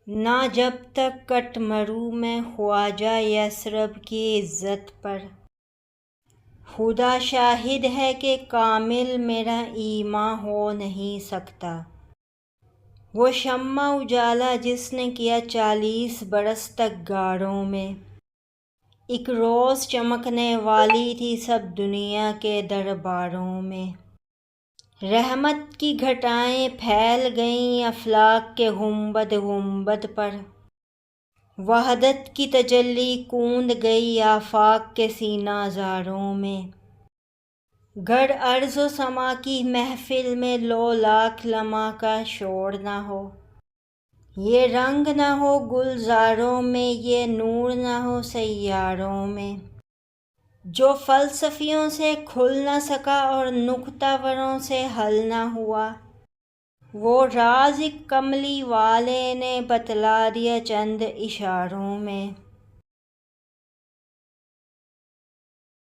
نہ جب تک کٹ مروں میں خواجہ یثرب کی عزت پر، خدا شاہد ہے کہ کامل میرا ایمان ہو نہیں سکتا۔ وہ شمع اجالا جس نے کیا 40 برس تک غاروں میں، ایک روز چمکنے والی تھی سب دنیا کے درباروں میں۔ رحمت کی گھٹائیں پھیل گئیں افلاک کے گنبد گنبد پر، وحدت کی تجلی کوند گئی آفاق کے سینہ زاروں میں۔ گر ارض و سما کی محفل میں لو لاکھ لمع کا شور نہ ہو، یہ رنگ نہ ہو گلزاروں میں، یہ نور نہ ہو سیاروں میں، جو فلسفیوں سے کھل نہ سکا اور نکتہ وروں سے حل نہ ہوا، وہ راز ایک کملی والے نے بتلا دیا چند اشاروں میں۔